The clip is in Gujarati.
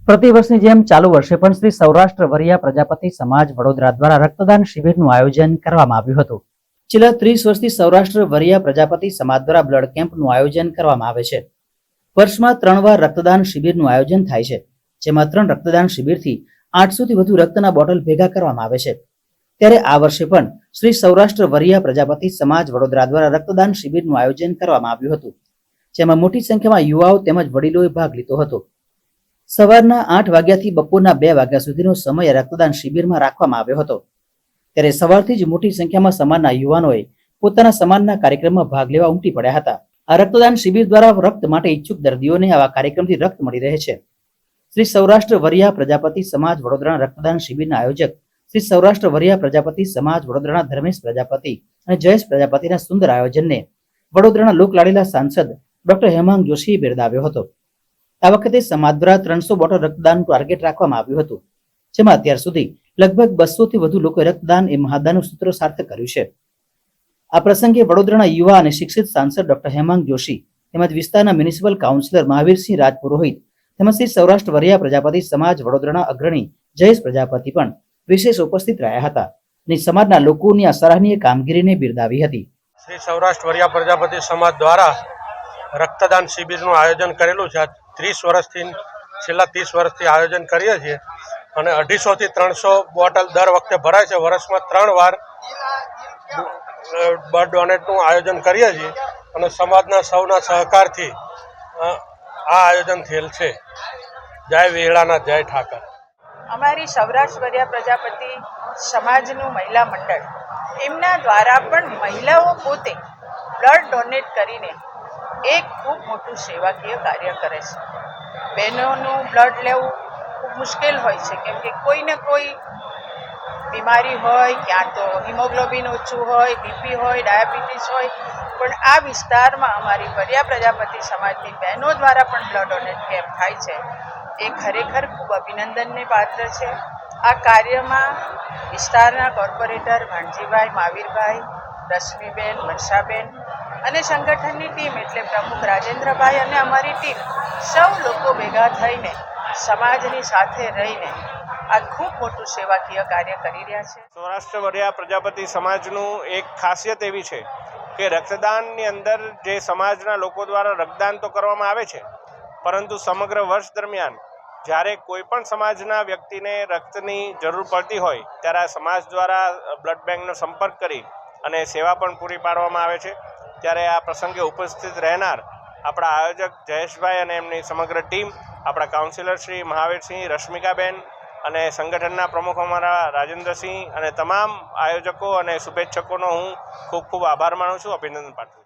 પ્રતિવર્ષની જેમ ચાલુ વર્ષે પણ શ્રી સૌરાષ્ટ્ર વરિયા પ્રજાપતિ સમાજ વડોદરા દ્વારા રક્તદાન શિબિરનું આયોજન કરવામાં આવ્યું હતું। છેલ્લા 30 વર્ષથી સૌરાષ્ટ્ર વરિયા પ્રજાપતિ સમાજ દ્વારા બ્લડ કેમ્પનું આયોજન કરવામાં આવે છે। વર્ષમાં 3 વાર રક્તદાન શિબિરનું આયોજન થાય છે, જેમાં 3 રક્તદાન શિબિરથી 800 થી વધુ રક્તના બોટલ ભેગા કરવામાં આવે છે। ત્યારે આ વર્ષે પણ શ્રી સૌરાષ્ટ્ર વરિયા પ્રજાપતિ સમાજ વડોદરા દ્વારા રક્તદાન શિબિરનું આયોજન કરવામાં આવ્યું હતું, જેમાં મોટી સંખ્યામાં યુવાઓ તેમજ વડીલોએ ભાગ લીધો હતો। સવારના 8 વાગ્યાથી બપોરના 2 વાગ્યા સુધીનો સમય રક્તદાન શિબિરમાં રાખવામાં આવ્યો હતો। ત્યારે સવારથી જ મોટી સંખ્યામાં સમાજના યુવાનોએ પોતાના સમાજના કાર્યક્રમમાં ભાગ લેવા ઉમટી પડ્યા હતા। આ રક્તદાન શિબિર દ્વારા રક્ત માટે ઈચ્છુક દર્દીઓને આવા કાર્યક્રમથી રક્ત મળી રહે છે। શ્રી સૌરાષ્ટ્ર વરિયા પ્રજાપતિ સમાજ વડોદરાના રક્તદાન શિબિરના આયોજક શ્રી સૌરાષ્ટ્ર વરિયા પ્રજાપતિ સમાજ વડોદરાના ધર્મેશ પ્રજાપતિ અને જયેશ પ્રજાપતિના સુંદર આયોજનને વડોદરાના લોકલાડીલા સાંસદ ડોક્ટર હેમાંગ જોશીએ બિરદાવ્યો હતો। આ વખતે સમાજ દ્વારા 300 બોટલ રક્તદાનનું ટાર્ગેટ રાખવામાં આવ્યું હતું, જેમાં અત્યાર સુધી લગભગ 200 થી વધુ લોકોએ રક્તદાન એ મહાદાનનું સૂત્ર સાર્થક કર્યું છે। આ પ્રસંગે વડોદરાના યુવા અને શિક્ષિત સાંસદ ડોક્ટર હેમાંગ જોશી તેમજ વિસ્તારના મ્યુનિસિપલ કાઉન્સિલર મહાવીરસિંહ રાજપુરોહિત તેમજ શ્રી સૌરાષ્ટ્ર વરિયા પ્રજાપતિ સમાજ વડોદરાના અગ્રણી જયેશ પ્રજાપતિ પણ વિશેષ ઉપસ્થિત રહ્યા હતા અને સમાજના લોકોની આ સરાહનીય કામગીરીને બિરદાવી હતી। શ્રી સૌરાષ્ટ્ર વરિયા પ્રજાપતિ સમાજ દ્વારા રક્તદાન શિબિરનું આયોજન કરેલું છે। 30 વર્ષથી છેલ્લા 30 વર્ષથી આયોજન કરીએ છીએ અને 250 થી 300 બોટલ દર વખતે ભરાય છે। વર્ષમાં 3 વાર બ્લડ ડોનેટનું આયોજન કરીએ છીએ અને સમાજના સૌના સહકારથી આ આયોજન થયેલ છે। જય વેળાના જય ઠાકર। અમારી સૌરાષ્ટ્ર વરિયા પ્રજાપતિ સમાજનું મહિલા મંડળ એમના દ્વારા પણ મહિલાઓ પોતે બ્લડ ડોનેટ કરીને એક ખૂબ મોટું સેવાકીય કાર્ય કરે છે। બહેનોનું બ્લડ લેવું ખૂબ મુશ્કેલ હોય છે, કેમ કે કોઈને કોઈ બીમારી હોય, ક્યાં તો હિમોગ્લોબિન ઓછું હોય, બીપી હોય, ડાયાબિટીસ હોય, પણ આ વિસ્તારમાં અમારી વરિયા પ્રજાપતિ સમાજની બહેનો દ્વારા પણ બ્લડ ડોનેટ કેમ્પ થાય છે એ ખરેખર ખૂબ અભિનંદનને પાત્ર છે। આ કાર્યમાં વિસ્તારના કોર્પોરેટર ભાણજીભાઈ, મહાવીરભાઈ, રશ્મિબેન, વર્ષાબેન અને સંગઠનની ટીમ એટલે પ્રમુખ રાજેન્દ્રભાઈ અને અમારી ટીમ સૌ લોકો ભેગા થઈને સમાજની સાથે રહીને આ ખૂબ મોટું સેવાકીય કાર્ય કરી રહ્યા છે। સૌરાષ્ટ્ર વરિયા પ્રજાપતિ સમાજનું એક ખાસિયત એવી છે કે રક્તદાનની અંદર જે સમાજના લોકો દ્વારા રક્તદાન તો કરવામાં આવે છે, પરંતુ સમગ્ર વર્ષ દરમિયાન જ્યારે કોઈ પણ સમાજના વ્યક્તિને રક્તની જરૂર પડતી હોય ત્યારે આ સમાજ દ્વારા બ્લડ બેંકનો સંપર્ક કરી અને સેવા પણ પૂરી પાડવામાં આવે છે। ત્યારે આ પ્રસંગે ઉપસ્થિત રહેનાર આપણા આયોજક જયેશભાઈ અને એમની સમગ્ર ટીમ, આપણા કાઉન્સિલર શ્રી મહાવીરસિંહ, રશ્મિકાબેન અને સંગઠનના પ્રમુખ અમારા રાજેન્દ્રસિંહ અને તમામ આયોજકો અને શુભેચ્છકોનો હું ખૂબ ખૂબ આભાર માનું છું, અભિનંદન પાઠવું છું।